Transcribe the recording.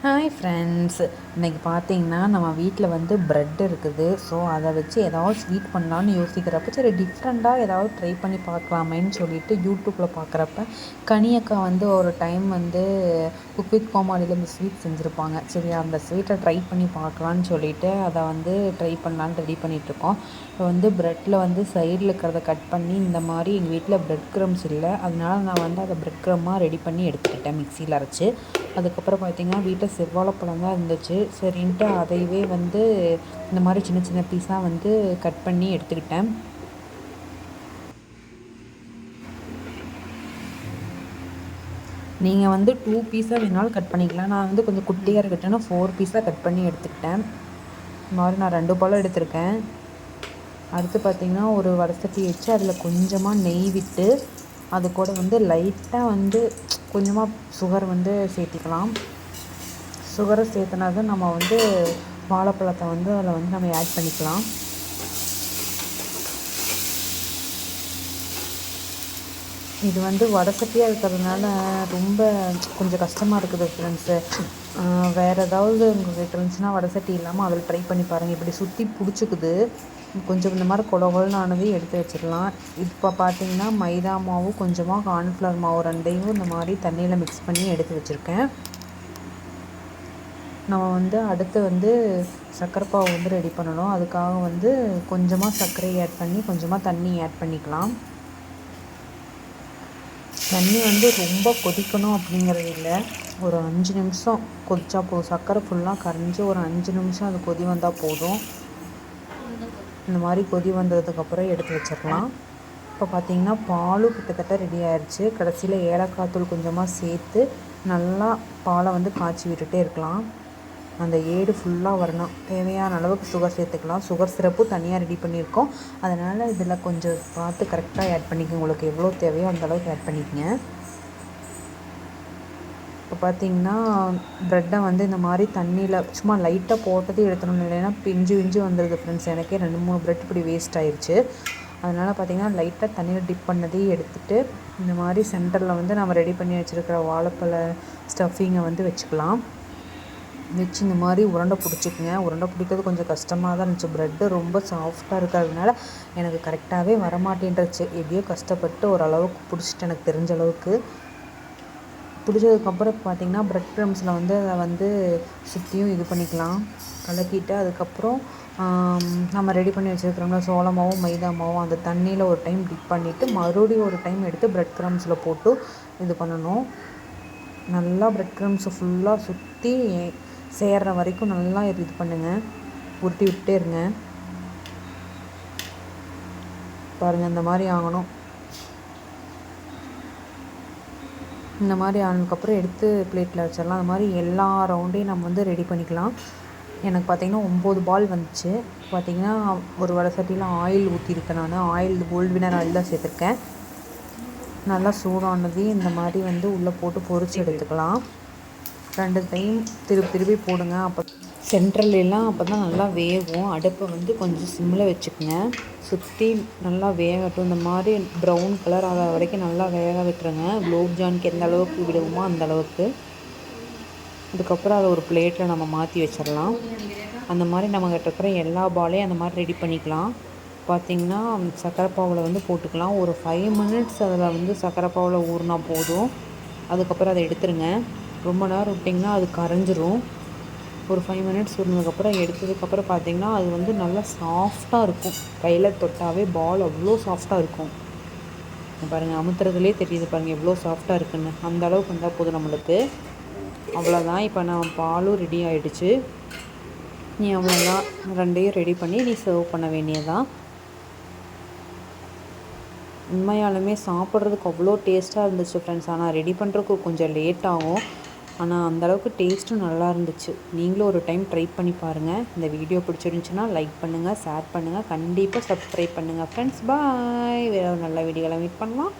Hi friends, இன்றைக்கி பார்த்தீங்கன்னா நம்ம வீட்டில் வந்து ப்ரெட் இருக்குது. ஸோ அதை வச்சு ஏதாவது ஸ்வீட் பண்ணலான்னு யோசிக்கிறப்ப சரி டிஃப்ரெண்ட்டாக ஏதாவது ட்ரை பண்ணி பார்க்கலாமேன்னு சொல்லிட்டு யூடியூப்பில் பார்க்குறப்ப கனியக்கா வந்து ஒரு டைம் வந்து குக் வித் கோமாளியில் இந்த ஸ்வீட் செஞ்சுருப்பாங்க. சரி அந்த ஸ்வீட்டை ட்ரை பண்ணி பார்க்கலான்னு சொல்லிட்டு அதை வந்து ட்ரை பண்ணலான்னு ரெடி பண்ணிகிட்ருக்கோம். இப்போ வந்து ப்ரெட்டில் வந்து சைடில் இருக்கிறத கட் பண்ணி இந்த மாதிரி எங்கள் வீட்டில் ப்ரெட் க்ரம்ஸ் இல்லை, அதனால நான் வந்து அதை ப்ரெட் க்ரம்மாக ரெடி பண்ணி எடுத்துக்கிட்டேன் மிக்சியில் அரைச்சி. அதுக்கப்புறம் பார்த்திங்கன்னா வீட்டில் செவ்வாழைப்பழம் தான் இருந்துச்சு. சரின்ட்டு அதையவே வந்து இந்த மாதிரி சின்ன சின்ன பீஸாக வந்து கட் பண்ணி எடுத்துக்கிட்டேன். நீங்கள் வந்து 2 பீஸாக வேணாலும் கட் பண்ணிக்கலாம். நான் வந்து கொஞ்சம் குட்டியாக இருக்கட்டும்னா 4 பீஸாக கட் பண்ணி எடுத்துக்கிட்டேன். இந்த மாதிரி நான் 2 பழம் எடுத்திருக்கேன். அடுத்து பார்த்திங்கன்னா ஒரு வடசட்டி வச்சு அதில் கொஞ்சமாக நெய் விட்டு அது கூட வந்து லைட்டாக வந்து கொஞ்சமாக சுகர் வந்து சேர்த்திக்கலாம். சுகரை சேர்த்துனா தான் நம்ம வந்து வாழைப்பழத்தை வந்து அதில் வந்து நம்ம ஆட் பண்ணிக்கலாம். இது வந்து வடசட்டியாக இருக்கிறதுனால ரொம்ப கொஞ்சம் கஷ்டமாக இருக்குது ஃப்ரெண்ட்ஸு. வேறு ஏதாவது உங்களுக்கு இருந்துச்சுன்னா வடசட்டி இல்லாமல் அதில் ட்ரை பண்ணி பாருங்கள். இப்படி சுற்றி பிடிச்சிக்குது. கொஞ்சம் இந்த மாதிரி கொலகொலனானதையும் எடுத்து வச்சிடலாம். இப்போ பார்த்தீங்கன்னா மைதா மாவு கொஞ்சமாக கார்ன்ஃப்ளவர் மாவு ரெண்டையும் இந்த மாதிரி தண்ணியில் மிக்ஸ் பண்ணி எடுத்து வச்சுருக்கேன். நம்ம வந்து அடுத்து வந்து சர்க்கரை பாவு வந்து ரெடி பண்ணணும். அதுக்காக வந்து கொஞ்சமாக சர்க்கரை ஆட் பண்ணி கொஞ்சமாக தண்ணி ஆட் பண்ணிக்கலாம். தண்ணி வந்து ரொம்ப கொதிக்கணும் அப்படிங்கிறது இல்லை, ஒரு 5 நிமிஷம் கொதிச்சா போதும். சர்க்கரை ஃபுல்லாக கரைஞ்சி ஒரு 5 நிமிஷம் அது கொதி வந்தால் போதும். இந்த மாதிரி கொதி வந்ததுக்கப்புறம் எடுத்து வச்சிடலாம். இப்போ பார்த்திங்கன்னா பாலும் கிட்டத்தட்ட ரெடி ஆயிடுச்சு. கடைசியில் ஏலக்காய் தூள் கொஞ்சமாக சேர்த்து நல்லா பாலை வந்து காய்ச்சி விட்டுட்டே இருக்கலாம். அந்த ஏடு ஃபுல்லாக வரணும். தேவையான அளவுக்கு சுகர் சேர்த்துக்கலாம். சுகர் சிரப்பு தனியாக ரெடி பண்ணியிருக்கோம். அதனால் இதில் கொஞ்சம் பார்த்து கரெக்டாக ஆட் பண்ணிக்கோங்க. உங்களுக்கு எவ்வளோ தேவையோ அந்தளவுக்கு ஆட் பண்ணிக்கங்க. இப்போ பார்த்திங்கன்னா ப்ரெட்டை வந்து இந்த மாதிரி தண்ணியில் சும்மா லைட்டாக போட்டதே எடுத்துடணும், இல்லைன்னா பிஞ்சு வந்துடுது ஃப்ரெண்ட்ஸ். எனக்கே 2-3 ப்ரெட் இப்படி வேஸ்ட் ஆயிடுச்சு. அதனால் பார்த்திங்கன்னா லைட்டாக தண்ணியில் டிப் பண்ணதையும் எடுத்துகிட்டு இந்த மாதிரி சென்டரில் வந்து நம்ம ரெடி பண்ணி வச்சுருக்கிற வாழைப்பழ ஸ்டஃபிங்கை வந்து வச்சுக்கலாம். வச்சு இந்த மாதிரி உருண்டை பிடிச்சிக்குங்க. உருண்டை பிடிக்கிறது கொஞ்சம் கஷ்டமாக தான் இருந்துச்சு. ப்ரெட்டு ரொம்ப சாஃப்டாக இருக்கிறதுனால எனக்கு கரெக்டாகவே வரமாட்டேன்ருச்சு. எப்படியோ கஷ்டப்பட்டு ஓரளவுக்கு பிடிச்சிட்டு எனக்கு தெரிஞ்ச அளவுக்கு பிடிச்சதுக்கப்புறம் பார்த்திங்கன்னா ப்ரெட் க்ரம்ஸில் வந்து அதை வந்து சுற்றியும் இது பண்ணிக்கலாம், கலக்கிட்டு அதுக்கப்புறம் நம்ம ரெடி பண்ணி வச்சுருக்கிறோம்ல சோள மாவும் மைதா மாவும் அந்த தண்ணியில் ஒரு டைம் டிப் பண்ணிவிட்டு மறுபடியும் ஒரு டைம் எடுத்து ப்ரெட் க்ரம்ஸில் போட்டு இது பண்ணணும். நல்லா ப்ரெட் க்ரம்ஸை ஃபுல்லாக சுற்றி சேர்கிற வரைக்கும் நல்லா இது பண்ணுங்கள், உருட்டி விட்டே இருங்க. பாருங்கள் இந்த மாதிரி ஆகணும். இந்த மாதிரி ஆனதுக்கப்புறம் எடுத்து பிளேட்டில் வச்சிடலாம். அந்த மாதிரி எல்லா ரவுண்டையும் நம்ம வந்து ரெடி பண்ணிக்கலாம். எனக்கு பார்த்திங்கன்னா 9 பால் வந்துச்சு. பார்த்திங்கன்னா ஒரு வடை சட்டியில் ஆயில் ஊற்றிருக்கேன். நான் ஆயில் கோல்டு வினர் ஆயில் தான் சேர்த்துருக்கேன். நல்லா சூடானதையும் இந்த மாதிரி வந்து உள்ளே போட்டு பொரிச்சு எடுத்துக்கலாம். 2 டைம் திருப்பி போடுங்க. அப்போ சென்ட்ரல்லாம் அப்போ தான் நல்லா வேகும். அடுப்பை வந்து கொஞ்சம் சிம்மில் வச்சுக்கோங்க. சுற்றி நல்லா வேகட்டும். இந்த மாதிரி ப்ரௌன் கலர் ஆகிற வரைக்கும் நல்லா வேக விட்டுருங்க. குலோப் ஜாமுனுக்கு எந்த அளவுக்கு விடுவோமோ அந்த அளவுக்கு. அதுக்கப்புறம் அதை ஒரு பிளேட்டில் நம்ம மாற்றி வச்சிடலாம். அந்த மாதிரி நம்மகிட்ட இருக்கிற எல்லா பாலையும் அந்த மாதிரி ரெடி பண்ணிக்கலாம். பார்த்திங்கன்னா சர்க்கரை பாவில் வந்து போட்டுக்கலாம். ஒரு 5 மினிட்ஸ் அதில் வந்து சர்க்கரை பாவில் ஊறினா போதும். அதுக்கப்புறம் அதை எடுத்துருங்க. ரொம்ப நேரம் விட்டிங்கன்னா அது கரைஞ்சிரும். ஒரு 5 மினிட்ஸ் ஊறினதுக்கப்புறம் எடுத்ததுக்கப்புறம் பார்த்திங்கன்னா அது வந்து நல்லா சாஃப்டாக இருக்கும். கையில் தொட்டாவே பால் அவ்வளோ சாஃப்டாக இருக்கும். பாருங்கள், அமுத்துறதுலேயே தெரியுது பாருங்கள் எவ்வளோ சாஃப்டாக இருக்குன்னு. அந்த அளவுக்கு வந்தால் போதும் நம்மளுக்கு. அவ்வளோதான். இப்போ நான் பாலும் ரெடி ஆகிடுச்சு. நீ அவ்வளோதான், 2யும் ரெடி பண்ணி நீ சர்வ் பண்ண வேண்டியதான். உண்மையாலுமே சாப்பிட்றதுக்கு அவ்வளோ டேஸ்ட்டாக இருந்துச்சு ஃப்ரெண்ட்ஸ். ஆனால் ரெடி பண்ணுறதுக்கு கொஞ்சம் லேட் ஆகும். ஆனால் அந்தளவுக்கு டேஸ்ட்டும் நல்லா இருந்துச்சு. நீங்களும் ஒரு டைம் ட்ரை பண்ணி பாருங்கள். இந்த வீடியோ பிடிச்சிருந்துச்சுன்னா லைக் பண்ணுங்கள், ஷேர் பண்ணுங்கள், கண்டிப்பாக சப்ஸ்கிரைப் பண்ணுங்கள் ஃப்ரெண்ட்ஸ். பாய். வேறு ஒரு நல்ல வீடியோவில் மீட் பண்ணலாம்.